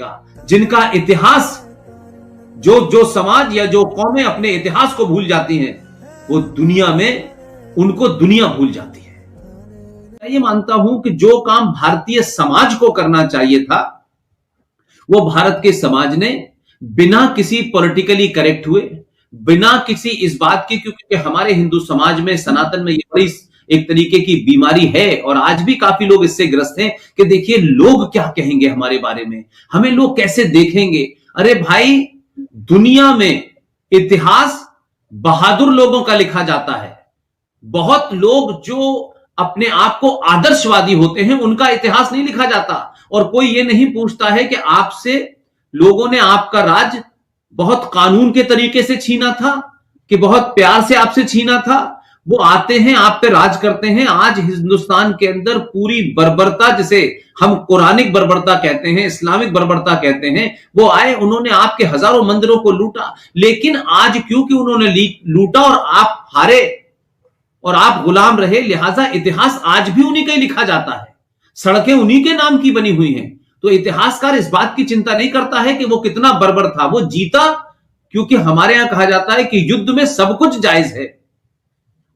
जिनका इतिहास, जो जो समाज या जो कौमें अपने इतिहास को भूल जाती हैं, वो दुनिया में उनको दुनिया भूल जाती है। मैं ये मानता हूं कि जो काम भारतीय समाज को करना चाहिए था, वो भारत के समाज ने बिना किसी पॉलिटिकली करेक्ट हुए, बिना किसी इस बात की, क्योंकि हमारे हिंदू समाज में, सनातन में, ये बड़ी एक तरीके की बीमारी है और आज भी काफी लोग इससे ग्रस्त हैं कि देखिए लोग क्या कहेंगे हमारे बारे में, हमें लोग कैसे देखेंगे। अरे भाई, दुनिया में इतिहास बहादुर लोगों का लिखा जाता है। बहुत लोग जो अपने आप को आदर्शवादी होते हैं, उनका इतिहास नहीं लिखा जाता। और कोई ये नहीं पूछता है कि आपसे लोगों ने आपका राज बहुत कानून के तरीके से छीना था कि बहुत प्यार से आपसे छीना था। वो आते हैं, आप पे राज करते हैं। आज हिंदुस्तान के अंदर पूरी बर्बरता, जिसे हम कुरानिक बर्बरता कहते हैं, इस्लामिक बर्बरता कहते हैं, वो आए, उन्होंने आपके हजारों मंदिरों को लूटा। लेकिन आज क्योंकि उन्होंने लूटा और आप हारे और आप गुलाम रहे, लिहाजा इतिहास आज भी उन्हीं का ही लिखा जाता है, सड़कें उन्हीं के नाम की बनी हुई हैं। तो इतिहासकार इस बात की चिंता नहीं करता है कि वो कितना बर्बर था, वो जीता। क्योंकि हमारे यहां कहा जाता है कि युद्ध में सब कुछ जायज है।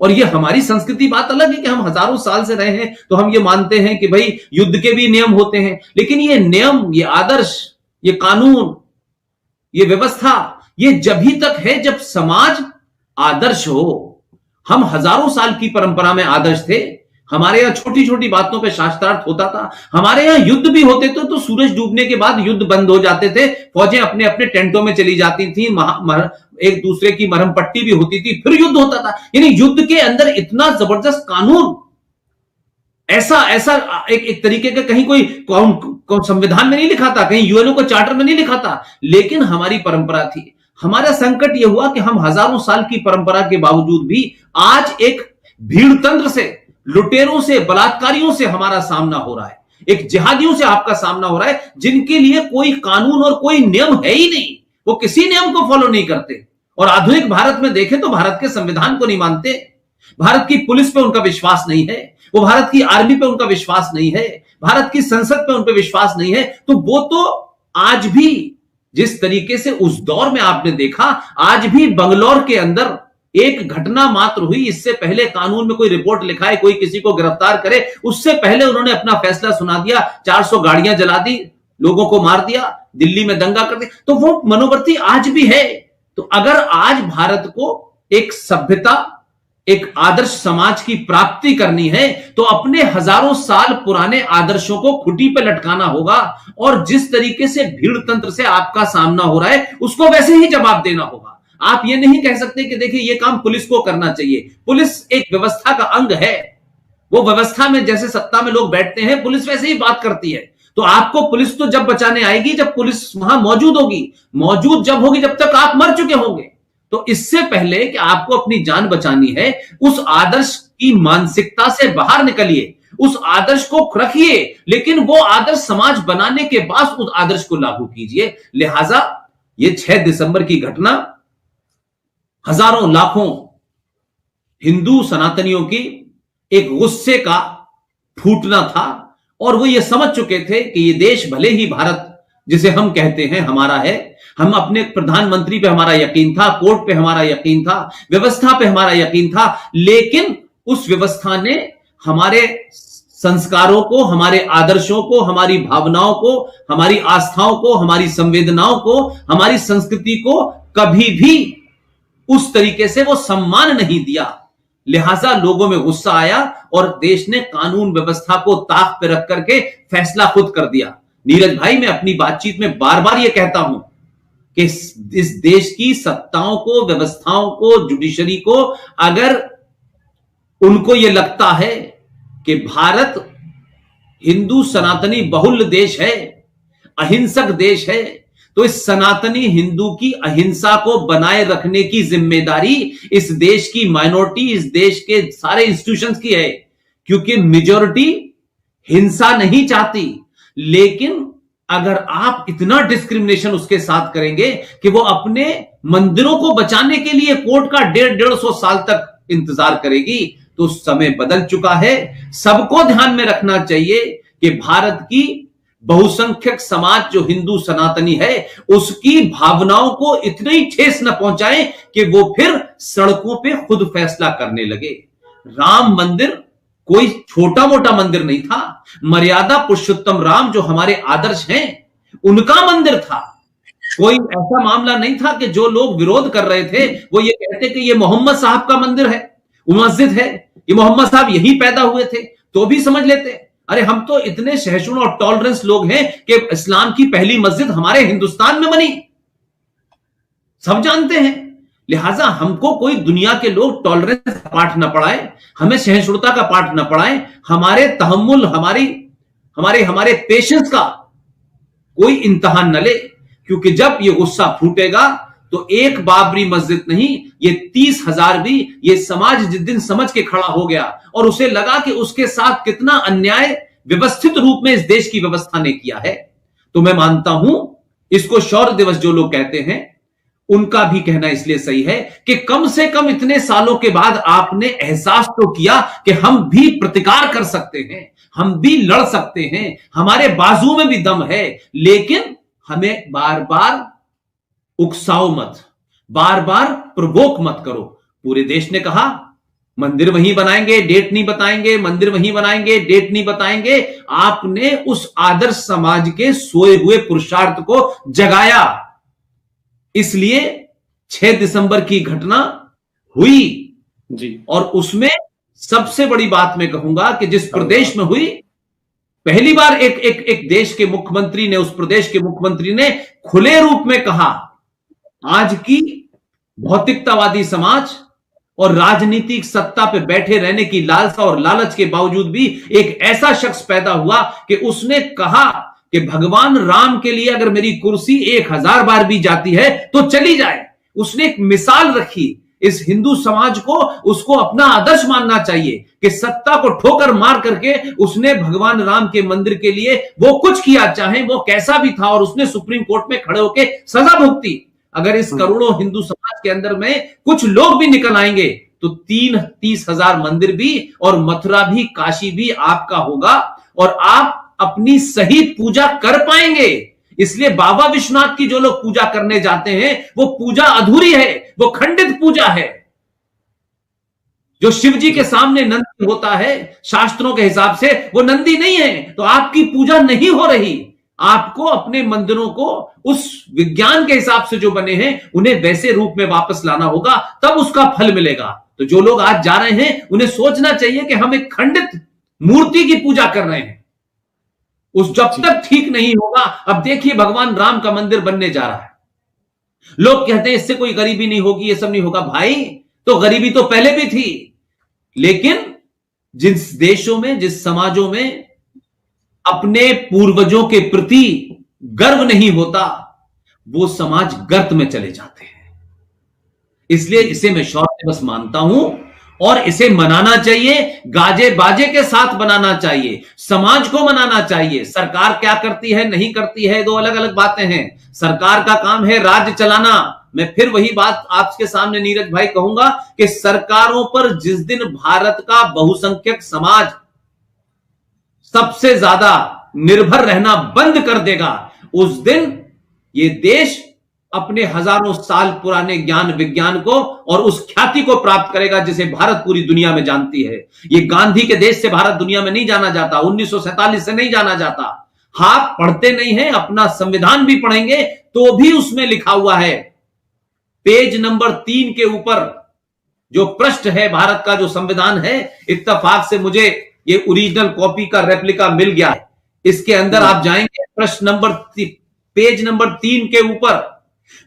और ये हमारी संस्कृति बात अलग है कि हम हजारों साल से रहे हैं, तो हम ये मानते हैं कि भाई युद्ध के भी नियम होते हैं। लेकिन ये नियम, ये आदर्श, ये कानून, ये व्यवस्था, ये जब ही तक है जब समाज आदर्श हो। हम हजारों साल की परंपरा में आदर्श थे। हमारे यहां छोटी छोटी बातों पे शास्त्रार्थ होता था। हमारे यहां युद्ध भी होते थे तो सूरज डूबने के बाद युद्ध बंद हो जाते थे, फौजें अपने अपने टेंटों में चली जाती थी, एक दूसरे की मरहम पट्टी भी होती थी, फिर युद्ध होता था। यानी युद्ध के अंदर इतना जबरदस्त कानून, ऐसा ऐसा एक तरीके का कहीं कोई संविधान में नहीं लिखा था, कहीं यूएनओ को चार्टर में नहीं लिखा था, लेकिन हमारी परंपरा थी। हमारा संकट यह हुआ कि हम हजारों साल की परंपरा के बावजूद भी आज एक भीड़ तंत्र से, लुटेरों से, बलात्कारियों से हमारा सामना हो रहा है। एक जिहादियों से आपका सामना हो रहा है, जिनके लिए कोई कानून और कोई नियम है ही नहीं। वो किसी नियम को फॉलो नहीं करते। और आधुनिक भारत में देखें तो भारत के संविधान को नहीं मानते, भारत की पुलिस पे उनका विश्वास नहीं है, वो भारत की आर्मी पे उनका विश्वास नहीं है, भारत की संसद पे उन पे विश्वास नहीं है। तो वो तो आज भी, जिस तरीके से उस दौर में आपने देखा, आज भी बंगलौर के अंदर एक घटना मात्र हुई, इससे पहले कानून में कोई रिपोर्ट लिखाए, कोई किसी को गिरफ्तार करे, उससे पहले उन्होंने अपना फैसला सुना दिया, 400 गाड़ियां जला दी, लोगों को मार दिया, दिल्ली में दंगा कर दिया। तो वो मनोवृत्ति आज भी है। तो अगर आज भारत को एक सभ्यता, एक आदर्श समाज की प्राप्ति करनी है, तो अपने हजारों साल पुराने आदर्शों को खुटी पे लटकाना होगा। और जिस तरीके से भीड़ तंत्र से आपका सामना हो रहा है, उसको वैसे ही जवाब देना होगा। आप ये नहीं कह सकते कि देखिए ये काम पुलिस को करना चाहिए। पुलिस एक व्यवस्था का अंग है। वो व्यवस्था में जैसे सत्ता में लोग बैठते हैं, पुलिस वैसे ही बात करती है। तो आपको पुलिस तो जब बचाने आएगी जब पुलिस वहां मौजूद होगी। मौजूद जब होगी जब तक आप मर चुके होंगे। तो इससे पहले कि आपको अपनी जान बचानी है, उस आदर्श की मानसिकता से बाहर निकलिए, उस आदर्श को रखिए, लेकिन वो आदर्श समाज बनाने के बाद उस आदर्श को लागू कीजिए। लिहाजा ये 6 दिसंबर की घटना हजारों लाखों हिंदू सनातनियों की एक गुस्से का फूटना था। और वो ये समझ चुके थे कि ये देश भले ही भारत जिसे हम कहते हैं हमारा है, हम अपने प्रधानमंत्री पे हमारा यकीन था, कोर्ट पे हमारा यकीन था, व्यवस्था पे हमारा यकीन था, लेकिन उस व्यवस्था ने हमारे संस्कारों को, हमारे आदर्शों को, हमारी भावनाओं को, हमारी आस्थाओं को, हमारी संवेदनाओं को, हमारी संस्कृति को कभी भी उस तरीके से वो सम्मान नहीं दिया। लिहाजा लोगों में गुस्सा आया और देश ने कानून व्यवस्था को ताक पे रख करके फैसला खुद कर दिया। नीरज भाई, मैं अपनी बातचीत में बार बार यह कहता हूं कि इस देश की सत्ताओं को, व्यवस्थाओं को, जुडिशरी को, अगर उनको यह लगता है कि भारत हिंदू सनातनी बहुल देश है, अहिंसक देश है, तो इस सनातनी हिंदू की अहिंसा को बनाए रखने की जिम्मेदारी इस देश की माइनॉरिटी, इस देश के सारे इंस्टीट्यूशंस की है। क्योंकि मेजॉरिटी हिंसा नहीं चाहती। लेकिन अगर आप इतना डिस्क्रिमिनेशन उसके साथ करेंगे कि वो अपने मंदिरों को बचाने के लिए कोर्ट का 150-150 साल तक इंतजार करेगी, तो समय बदल चुका है। सबको ध्यान में रखना चाहिए कि भारत की बहुसंख्यक समाज जो हिंदू सनातनी है उसकी भावनाओं को इतनी ठेस न पहुंचाए कि वो फिर सड़कों पे खुद फैसला करने लगे। राम मंदिर कोई छोटा मोटा मंदिर नहीं था, मर्यादा पुरुषोत्तम राम जो हमारे आदर्श हैं उनका मंदिर था। कोई ऐसा मामला नहीं था कि जो लोग विरोध कर रहे थे वो ये कहते कि ये मोहम्मद साहब का मंदिर है, वो मस्जिद है, ये मोहम्मद साहब यहीं पैदा हुए थे, तो भी समझ लेते। अरे हम तो इतने सहिष्णु और टॉलरेंस लोग हैं कि इस्लाम की पहली मस्जिद हमारे हिंदुस्तान में बनी, सब जानते हैं। लिहाजा हमको कोई दुनिया के लोग टॉलरेंस का पाठ ना पढ़ाए, हमें सहिष्णुता का पाठ ना पढ़ाए, हमारे तहम्मुल, हमारे पेशेंस का कोई इम्तिहान न ले। क्योंकि जब ये गुस्सा फूटेगा तो एक बाबरी मस्जिद नहीं, ये 30,000 भी ये समाज जिस दिन समझ के खड़ा हो गया और उसे लगा कि उसके साथ कितना अन्याय व्यवस्थित रूप में इस देश की व्यवस्था ने किया है, तो मैं मानता हूं इसको शौर्य दिवस जो लोग कहते हैं उनका भी कहना इसलिए सही है कि कम से कम इतने सालों के बाद आपने एहसास तो किया कि हम भी प्रतिकार कर सकते हैं, हम भी लड़ सकते हैं, हमारे बाजू में भी दम है। लेकिन हमें बार बार उकसाओ मत, बार बार प्रवोक मत करो। पूरे देश ने कहा मंदिर वहीं बनाएंगे, डेट नहीं बताएंगे, मंदिर वहीं बनाएंगे, डेट नहीं बताएंगे। आपने उस आदर्श समाज के सोए हुए पुरुषार्थ को जगाया, इसलिए 6 दिसंबर की घटना हुई जी। और उसमें सबसे बड़ी बात मैं कहूंगा कि जिस प्रदेश में हुई, पहली बार एक देश के मुख्यमंत्री ने, उस प्रदेश के मुख्यमंत्री ने खुले रूप में कहा आज की भौतिकतावादी समाज और राजनीतिक सत्ता पे बैठे रहने की लालसा और लालच के बावजूद भी एक ऐसा शख्स पैदा हुआ कि उसने कहा कि भगवान राम के लिए अगर मेरी कुर्सी 1000 बार भी जाती है तो चली जाए। उसने एक मिसाल रखी इस हिंदू समाज को, उसको अपना आदर्श मानना चाहिए कि सत्ता को ठोकर मार करके उसने भगवान राम के मंदिर के लिए वो कुछ किया, चाहे वो कैसा भी था, और उसने सुप्रीम कोर्ट में खड़े होकर सजा भुगती। अगर इस करोड़ों हिंदू समाज के अंदर में कुछ लोग भी निकल आएंगे तो 30,000 मंदिर भी और मथुरा भी, काशी भी आपका होगा और आप अपनी सही पूजा कर पाएंगे। इसलिए बाबा विश्वनाथ की जो लोग पूजा करने जाते हैं वो पूजा अधूरी है, वो खंडित पूजा है। जो शिव जी के सामने नंदी होता है शास्त्रों के हिसाब से वो नंदी नहीं है, तो आपकी पूजा नहीं हो रही। आपको अपने मंदिरों को उस विज्ञान के हिसाब से जो बने हैं उन्हें वैसे रूप में वापस लाना होगा, तब उसका फल मिलेगा। तो जो लोग आज जा रहे हैं उन्हें सोचना चाहिए कि हम एक खंडित मूर्ति की पूजा कर रहे हैं, उस जब तक ठीक नहीं होगा। अब देखिए भगवान राम का मंदिर बनने जा रहा है, लोग कहते हैं इससे कोई गरीबी नहीं होगी, ये सब नहीं होगा। भाई तो गरीबी तो पहले भी थी, लेकिन जिस देशों में, जिस समाजों में अपने पूर्वजों के प्रति गर्व नहीं होता वो समाज गर्त में चले जाते हैं। इसलिए इसे मैं शौर्य दिवस मानता हूं और इसे मनाना चाहिए, गाजे बाजे के साथ बनाना चाहिए, समाज को मनाना चाहिए। सरकार क्या करती है नहीं करती है दो अलग अलग बातें हैं। सरकार का काम है राज्य चलाना। मैं फिर वही बात आपके सामने नीरज भाई कहूंगा कि सरकारों पर जिस दिन भारत का बहुसंख्यक समाज सबसे ज्यादा निर्भर रहना बंद कर देगा, उस दिन ये देश अपने हजारों साल पुराने ज्ञान विज्ञान को और उस ख्याति को प्राप्त करेगा जिसे भारत पूरी दुनिया में जानती है। ये गांधी के देश से भारत दुनिया में नहीं जाना जाता, 1947 से नहीं जाना जाता। आप पढ़ते नहीं है, अपना संविधान भी पढ़ेंगे तो भी उसमें लिखा हुआ है, पेज नंबर 3 के ऊपर जो पृष्ठ है भारत का जो संविधान है, इत्तेफाक से मुझे ये ओरिजिनल कॉपी का रेप्लिका मिल गया है। इसके अंदर आप जाएंगे, पृष्ठ नंबर पेज नंबर 3 के ऊपर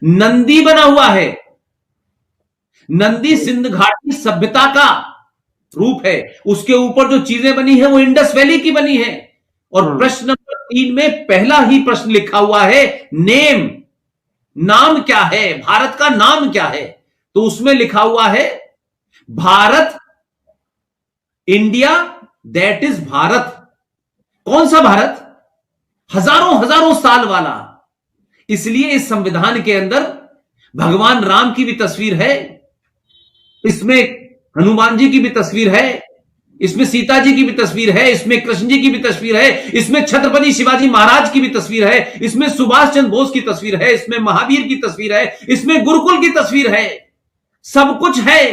नंदी बना हुआ है। नंदी सिंध घाटी सभ्यता का रूप है, उसके ऊपर जो चीजें बनी है वो इंडस वैली की बनी है। और प्रश्न नंबर 3 में पहला ही प्रश्न लिखा हुआ है, नेम, नाम क्या है, भारत का नाम क्या है। तो उसमें लिखा हुआ है Bharat, India, that is Bharat. कौन सा भारत? हजारों हजारों साल वाला। इसलिए इस संविधान के अंदर भगवान राम की भी तस्वीर है, इसमें हनुमान जी की भी तस्वीर है, इसमें सीता जी की भी तस्वीर है, इसमें कृष्ण जी की भी तस्वीर है, इसमें छत्रपति शिवाजी महाराज की भी तस्वीर है, इसमें सुभाष चंद्र बोस की तस्वीर है, इसमें महावीर की तस्वीर है, इसमें गुरुकुल की तस्वीर है। सब कुछ है।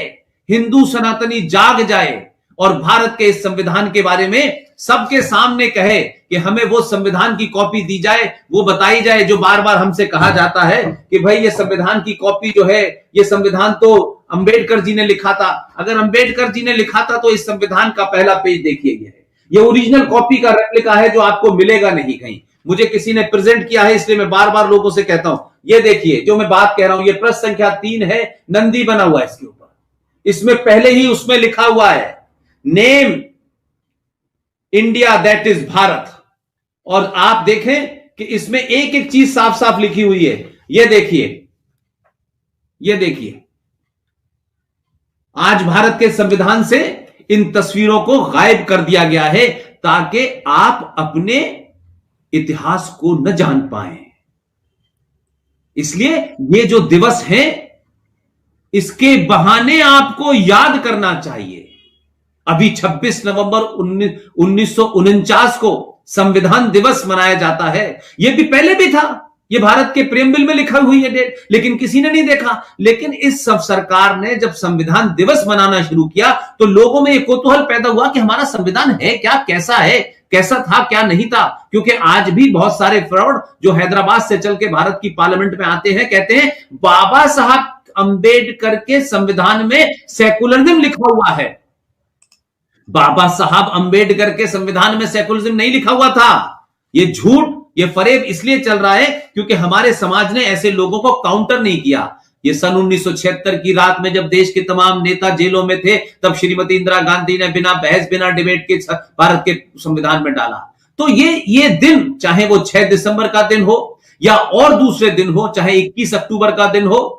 हिंदू सनातनी जाग जाए और भारत के इस संविधान के बारे में सबके सामने कहे कि हमें वो संविधान की कॉपी दी जाए, वो बताई जाए जो बार बार हमसे कहा जाता है कि भाई ये संविधान की कॉपी जो है, ये संविधान तो अंबेडकर जी ने लिखा था। अगर अंबेडकर जी ने लिखा था तो इस संविधान का पहला पेज देखिए, ये ओरिजिनल कॉपी का रेप्लिका है जो आपको मिलेगा नहीं कहीं। मुझे किसी ने प्रेजेंट किया है, इसलिए मैं बार बार लोगों से कहता हूं, ये देखिए जो मैं बात कह रहा हूं, ये प्रश्न संख्या 3 है, नंदी बना हुआ है इसके ऊपर। इसमें पहले ही उसमें लिखा हुआ है name India that is Bharat. और आप देखें कि इसमें एक एक चीज साफ साफ लिखी हुई है। ये देखिए, ये देखिए, आज भारत के संविधान से इन तस्वीरों को गायब कर दिया गया है ताकि आप अपने इतिहास को न जान पाए। इसलिए ये जो दिवस है, इसके बहाने आपको याद करना चाहिए। अभी 26 नवंबर 1949 को संविधान दिवस मनाया जाता है। यह भी पहले भी था, यह भारत के प्रेमबिल में लिखा हुई है डेट, लेकिन किसी ने नहीं देखा। लेकिन इस सब सरकार ने जब संविधान दिवस मनाना शुरू किया तो लोगों में एक कौतूहल पैदा हुआ कि हमारा संविधान है क्या, कैसा है, कैसा था, क्या नहीं था। क्योंकि आज भी बहुत सारे फ्रॉड जो हैदराबाद से चल के भारत की पार्लियामेंट में आते हैं, कहते हैं बाबा साहब अंबेडकर के संविधान में सेकुलरिज्म लिखा हुआ है। बाबा साहब अंबेडकर के संविधान में सेकुलरिज्म नहीं लिखा हुआ था। यह झूठ, यह फरेब इसलिए चल रहा है क्योंकि हमारे समाज ने ऐसे लोगों को काउंटर नहीं किया। यह सन 1976 की रात में जब देश के तमाम नेता जेलों में थे, तब श्रीमती इंदिरा गांधी ने बिना बहस बिना डिबेट के भारत के संविधान में डाला। तो ये दिन, चाहे वो 6 दिसंबर का दिन हो या और दूसरे दिन हो, चाहे 21 अक्टूबर का दिन हो,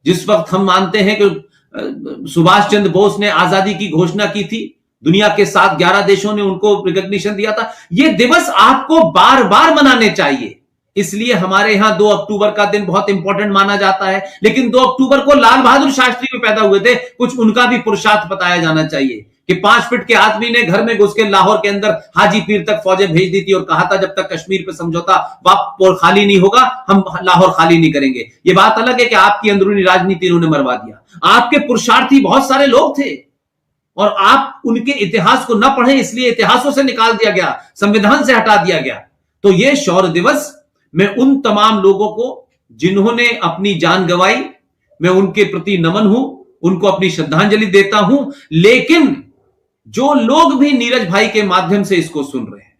जिस वक्त हम मानते हैं कि सुभाष चंद्र बोस ने आजादी की घोषणा की थी, दुनिया के 11 देशों ने उनको रिकॉग्निशन दिया था। यह दिवस आपको बार बार मनाने चाहिए। इसलिए हमारे यहां 2 अक्टूबर का दिन बहुत इंपॉर्टेंट माना जाता है। लेकिन 2 अक्टूबर को लाल बहादुर शास्त्री भी पैदा हुए थे, कुछ उनका भी पुरुषार्थ बताया जाना चाहिए कि 5 फीट के आदमी ने घर में घुस के लाहौर के अंदर हाजी पीर तक फौजें भेज दी थी और कहा था जब तक कश्मीर पर समझौता खाली नहीं होगा, हम लाहौर खाली नहीं करेंगे। ये बात अलग है कि आपकी अंदरूनी राजनीति उन्होंने मरवा दिया। आपके पुरुषार्थी बहुत सारे लोग थे और आप उनके इतिहास को न पढ़े, इसलिए इतिहासों से निकाल दिया गया, संविधान से हटा दिया गया। तो यह शौर्य दिवस, मैं उन तमाम लोगों को जिन्होंने अपनी जान गंवाई, मैं उनके प्रति नमन हूं, उनको अपनी श्रद्धांजलि देता हूं। लेकिन जो लोग भी नीरज भाई के माध्यम से इसको सुन रहे हैं,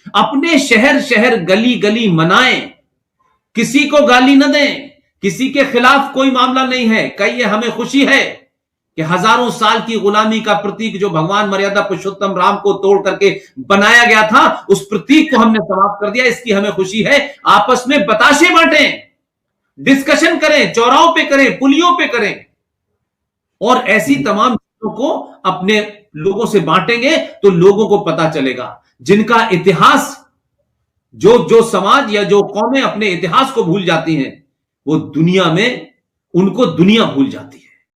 अपने शहर शहर गली गली मनाएं, किसी को गाली न दें, किसी के खिलाफ कोई मामला नहीं है। कहिए हमें खुशी है कि हजारों साल की गुलामी का प्रतीक जो भगवान मर्यादा पुरुषोत्तम राम को तोड़ करके बनाया गया था, उस प्रतीक को हमने समाप्त कर दिया, इसकी हमें खुशी है। आपस में बताशे बांटें, डिस्कशन करें, चौराहों पे करें, पुलियों पे करें, और ऐसी तमाम चीजों को अपने लोगों से बांटेंगे तो लोगों को पता चलेगा। जिनका इतिहास, जो समाज या जो कौमें अपने इतिहास को भूल जाती हैं, वो दुनिया में, उनको दुनिया भूल जाती है।